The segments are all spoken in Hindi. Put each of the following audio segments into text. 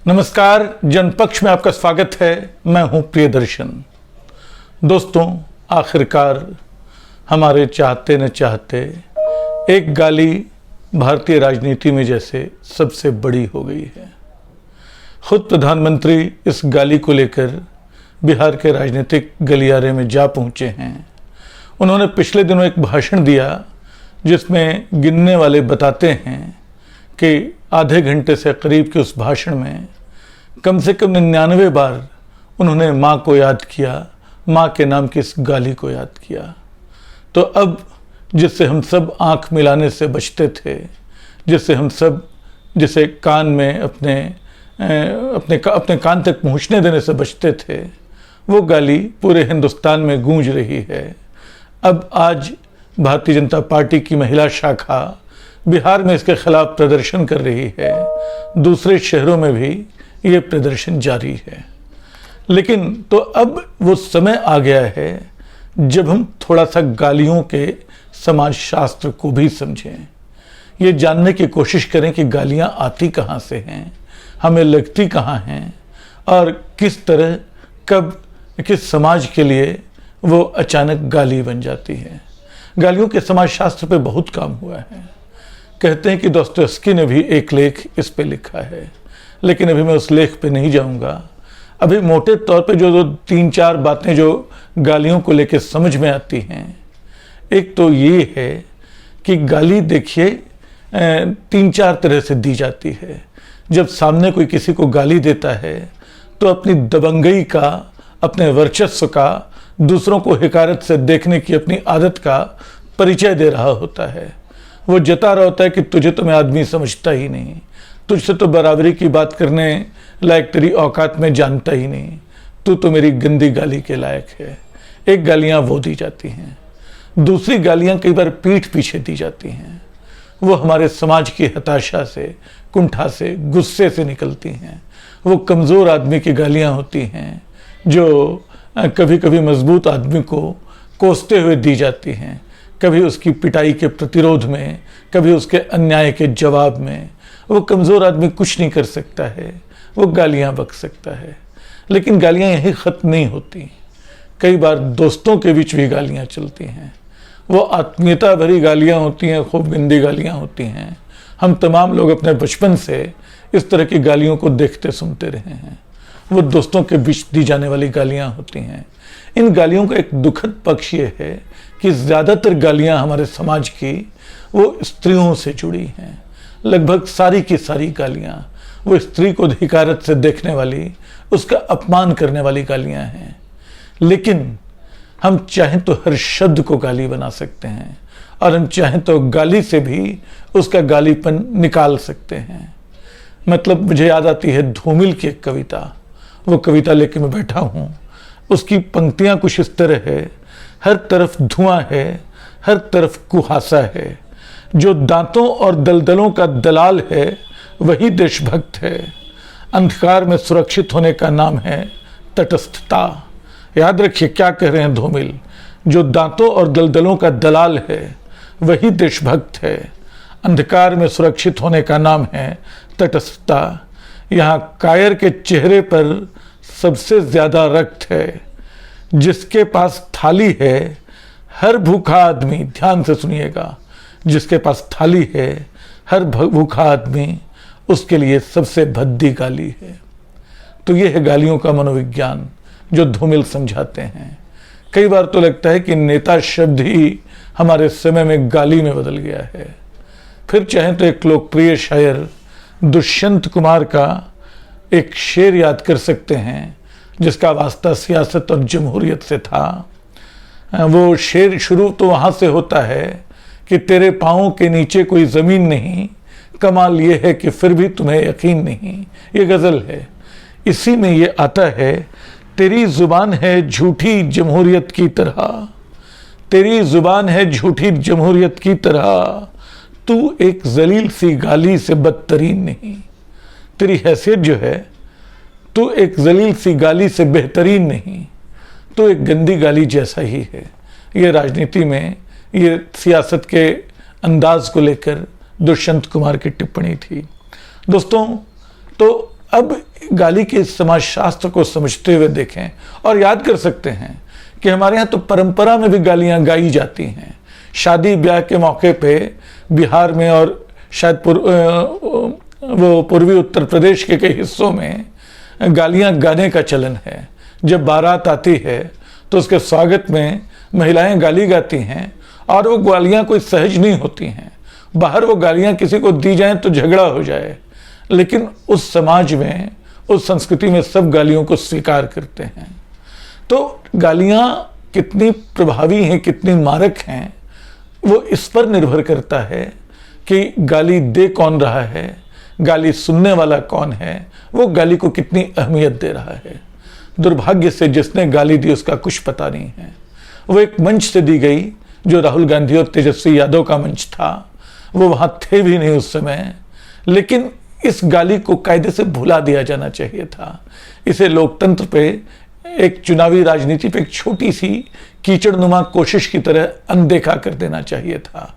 नमस्कार, जनपक्ष में आपका स्वागत है। मैं हूं प्रियदर्शन। दोस्तों, आखिरकार हमारे चाहते न चाहते एक गाली भारतीय राजनीति में जैसे सबसे बड़ी हो गई है। खुद प्रधानमंत्री इस गाली को लेकर बिहार के राजनीतिक गलियारे में जा पहुंचे हैं। उन्होंने पिछले दिनों एक भाषण दिया जिसमें गिनने वाले बताते हैं कि आधे घंटे से करीब के उस भाषण में कम से कम 99 बार उन्होंने माँ को याद किया, माँ के नाम की इस गाली को याद किया। तो अब जिससे हम सब आंख मिलाने से बचते थे, जिसे कान में अपने कान तक पहुँचने देने से बचते थे, वो गाली पूरे हिंदुस्तान में गूंज रही है। अब आज भारतीय जनता पार्टी की महिला शाखा बिहार में इसके खिलाफ प्रदर्शन कर रही है। दूसरे शहरों में भी ये प्रदर्शन जारी है। लेकिन तो अब वो समय आ गया है जब हम थोड़ा सा गालियों के समाजशास्त्र को भी समझें, ये जानने की कोशिश करें कि गालियां आती कहाँ से हैं, हमें लगती कहाँ हैं और किस तरह कब किस समाज के लिए वो अचानक गाली बन जाती है। गालियों के समाजशास्त्र पे बहुत काम हुआ है। कहते हैं कि दोस्तोयेव्स्की ने भी एक लेख इस पे लिखा है, लेकिन अभी मैं उस लेख पे नहीं जाऊंगा। अभी मोटे तौर पे जो 3-4 बातें जो गालियों को लेकर समझ में आती हैं, एक तो ये है कि गाली देखिए 3-4 तरह से दी जाती है। जब सामने कोई किसी को गाली देता है तो अपनी दबंगई का, अपने वर्चस्व का, दूसरों को हिकारत से देखने की अपनी आदत का परिचय दे रहा होता है। वो जता रहा होता है कि तुझे तो मैं आदमी समझता ही नहीं, तुझसे तो बराबरी की बात करने लायक तेरी औकात में जानता ही नहीं, तू तो मेरी गंदी गाली के लायक है। एक गालियां वो दी जाती हैं। दूसरी गालियां कई बार पीठ पीछे दी जाती हैं। वो हमारे समाज की हताशा से, कुंठा से, गुस्से से निकलती हैं। वो कमज़ोर आदमी की गालियां होती हैं जो कभी कभी मजबूत आदमी को कोसते हुए दी जाती हैं, कभी उसकी पिटाई के प्रतिरोध में, कभी उसके अन्याय के जवाब में। वो कमज़ोर आदमी कुछ नहीं कर सकता है, वो गालियां बक सकता है। लेकिन गालियां यही ख़त्म नहीं होती। कई बार दोस्तों के बीच भी गालियां चलती हैं। वो आत्मीयता भरी गालियां होती हैं, खूब गंदी गालियां होती हैं। हम तमाम लोग अपने बचपन से इस तरह की गालियों को देखते सुनते रहे हैं। वो दोस्तों के बीच दी जाने वाली गालियां होती हैं। इन गालियों का एक दुखद पक्ष ये है कि ज़्यादातर गालियां हमारे समाज की वो स्त्रियों से जुड़ी हैं। लगभग सारी की सारी गालियां वो स्त्री को धिकारत से देखने वाली, उसका अपमान करने वाली गालियां हैं। लेकिन हम चाहें तो हर शब्द को गाली बना सकते हैं और हम चाहें तो गाली से भी उसका गालीपन निकाल सकते हैं। मतलब मुझे याद आती है धूमिल की एक कविता। वो कविता लेके मैं बैठा हूँ। उसकी पंक्तियाँ कुछ इस तरह है। हर तरफ धुआं है, हर तरफ कुहासा है, जो दांतों और दलदलों का दलाल है वही देशभक्त है। अंधकार में सुरक्षित होने का नाम है तटस्थता। याद रखिए क्या कह रहे हैं धूमिल। जो दांतों और दलदलों का दलाल है वही देशभक्त है। अंधकार में सुरक्षित होने का नाम है तटस्थता। यहाँ कायर के चेहरे पर सबसे ज्यादा रक्त है। जिसके पास थाली है हर भूखा आदमी, ध्यान से सुनिएगा, जिसके पास थाली है हर भूखा आदमी उसके लिए सबसे भद्दी गाली है। तो ये है गालियों का मनोविज्ञान जो धूमिल समझाते हैं। कई बार तो लगता है कि नेता शब्द ही हमारे समय में गाली में बदल गया है। फिर चाहे तो एक लोकप्रिय शायर दुष्यंत कुमार का एक शेर याद कर सकते हैं जिसका वास्ता सियासत और जमहूरियत से था। वो शेर शुरू तो वहाँ से होता है कि तेरे पाँवों के नीचे कोई ज़मीन नहीं, कमाल ये है कि फिर भी तुम्हें यकीन नहीं। ये गज़ल है। इसी में ये आता है, तेरी ज़ुबान है झूठी जमहूरियत की तरह, तेरी ज़ुबान है झूठी जमहूरियत की तरह, तू एक जलील सी गाली से बदतरीन नहीं। तेरी हैसियत जो है, तू एक जलील सी गाली से बेहतरीन नहीं, तो एक गंदी गाली जैसा ही है। ये राजनीति में, ये सियासत के अंदाज को लेकर दुष्यंत कुमार की टिप्पणी थी। दोस्तों, तो अब गाली के समाज शास्त्र को समझते हुए देखें और याद कर सकते हैं कि हमारे यहाँ तो परंपरा में भी गालियाँ गाई जाती हैं। शादी ब्याह के मौके पे बिहार में और शायद वो पूर्वी उत्तर प्रदेश के कई हिस्सों में गालियाँ गाने का चलन है। जब बारात आती है तो उसके स्वागत में महिलाएं गाली गाती हैं और वो गालियाँ कोई सहज नहीं होती हैं। बाहर वो गालियाँ किसी को दी जाएं तो झगड़ा हो जाए, लेकिन उस समाज में, उस संस्कृति में सब गालियों को स्वीकार करते हैं। तो गालियाँ कितनी प्रभावी हैं, कितनी मारक हैं, वो इस पर निर्भर करता है कि गाली दे कौन रहा है, गाली सुनने वाला कौन है, वो गाली को कितनी अहमियत दे रहा है। दुर्भाग्य से जिसने गाली दी उसका कुछ पता नहीं है। वो एक मंच से दी गई जो राहुल गांधी और तेजस्वी यादव का मंच था। वो वहाँ थे भी नहीं उस समय, लेकिन इस गाली को कायदे से भुला दिया जाना चाहिए था। इसे लोकतंत्र पे, एक चुनावी राजनीति पे एक छोटी सी कीचड़नुमा कोशिश की तरह अनदेखा कर देना चाहिए था।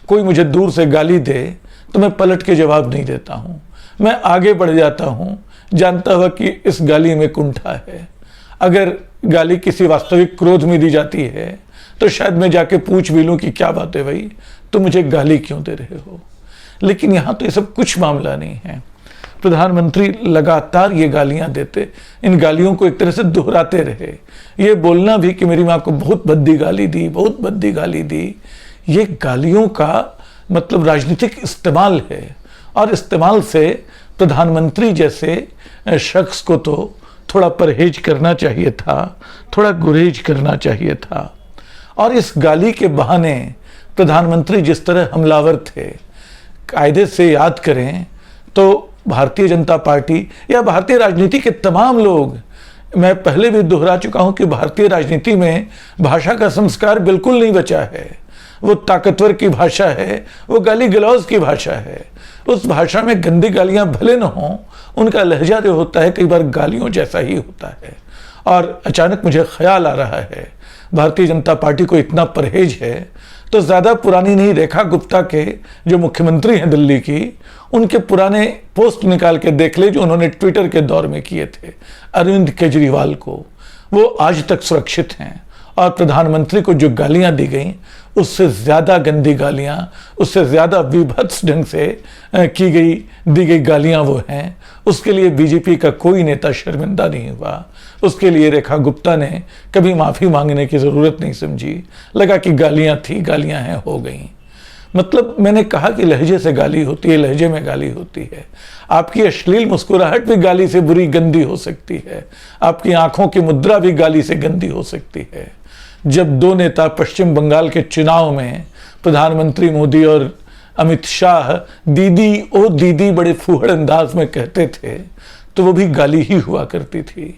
कोई मुझे दूर से गाली दे तो मैं पलट के जवाब नहीं देता हूँ, मैं आगे बढ़ जाता हूँ, जानता हुआ कि इस गाली में कुंठा है। अगर गाली किसी वास्तविक क्रोध में दी जाती है तो शायद मैं जाके पूछ भी लूँ कि क्या बात है भाई, तुम मुझे गाली क्यों दे रहे हो। लेकिन यहाँ तो ये सब कुछ मामला नहीं है। प्रधानमंत्री लगातार ये गालियां देते, इन गालियों को एक तरह से दोहराते रहे। ये बोलना भी कि मेरी माँ को बहुत भद्दी गाली दी, बहुत भद्दी गाली दी, ये गालियों का मतलब राजनीतिक इस्तेमाल है। और इस्तेमाल से प्रधानमंत्री जैसे शख्स को तो थोड़ा परहेज करना चाहिए था, थोड़ा गुरेज करना चाहिए था। और इस गाली के बहाने प्रधानमंत्री जिस तरह हमलावर थे, कायदे से याद करें तो भारतीय जनता पार्टी या भारतीय राजनीति के तमाम लोग, मैं पहले भी दोहरा चुका हूं कि भारतीय राजनीति में भाषा का संस्कार बिल्कुल नहीं बचा है। वो ताकतवर की भाषा है, वो गाली गलौज की भाषा है। उस भाषा में गंदी गालियां भले न हों, उनका लहजा जो होता है कई बार गालियों जैसा ही होता है। और अचानक मुझे ख्याल आ रहा है, भारतीय जनता पार्टी को इतना परहेज है तो ज़्यादा पुरानी नहीं, रेखा गुप्ता के जो मुख्यमंत्री हैं दिल्ली की, उनके पुराने पोस्ट निकाल के देख ले जो उन्होंने ट्विटर के दौर में किए थे अरविंद केजरीवाल को। वो आज तक सुरक्षित हैं। और प्रधानमंत्री को जो गालियां दी गई, उससे ज़्यादा गंदी गालियां, उससे ज़्यादा विभत्स ढंग से दी गई गालियां वो हैं। उसके लिए बीजेपी का कोई नेता शर्मिंदा नहीं हुआ। उसके लिए रेखा गुप्ता ने कभी माफ़ी मांगने की ज़रूरत नहीं समझी। लगा कि गालियां थी, गालियां हैं, हो गई। मतलब मैंने कहा कि लहजे से गाली होती है, लहजे में गाली होती है। आपकी अश्लील मुस्कुराहट भी गाली से बुरी, गंदी हो सकती है। आपकी आंखों की मुद्रा भी गाली से गंदी हो सकती है। जब दो नेता पश्चिम बंगाल के चुनाव में प्रधानमंत्री मोदी और अमित शाह दीदी ओ दीदी बड़े फूहड़ अंदाज में कहते थे, तो वो भी गाली ही हुआ करती थी।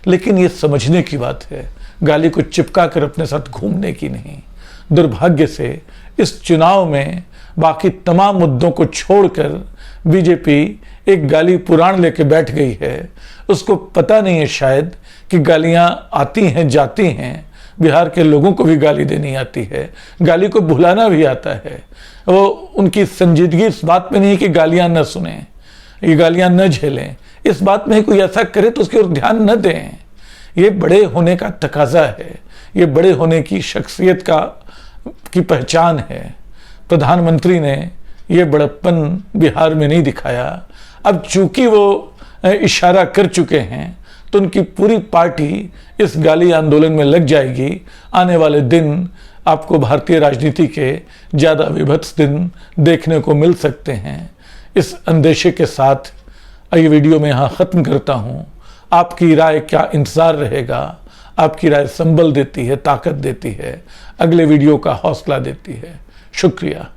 लेकिन ये समझने की बात है, गाली को चिपका कर अपने साथ घूमने की नहीं। दुर्भाग्य से इस चुनाव में बाकी तमाम मुद्दों को छोड़कर बीजेपी एक गाली पुराण लेके बैठ गई है। उसको पता नहीं है शायद कि गालियां आती हैं, जाती हैं। बिहार के लोगों को भी गाली देनी आती है, गाली को भुलाना भी आता है। वो उनकी संजीदगी इस बात में नहीं है कि गालियां न सुने, ये गालियां न झेलें। इस बात में कोई ऐसा करे तो उसकी ओर ध्यान न दें। ये बड़े होने का तकाजा है, ये बड़े होने की शख्सियत की पहचान है। प्रधानमंत्री ने ये बड़प्पन बिहार में नहीं दिखाया। अब चूंकि वो इशारा कर चुके हैं तो उनकी पूरी पार्टी इस गाली आंदोलन में लग जाएगी। आने वाले दिन आपको भारतीय राजनीति के ज़्यादा विभत्स दिन देखने को मिल सकते हैं। इस अंदेशे के साथ ये वीडियो मैं यहाँ ख़त्म करता हूँ। आपकी राय क्या इंतज़ार रहेगा? आपकी राय संबल देती है, ताकत देती है, अगले वीडियो का हौसला देती है। शुक्रिया।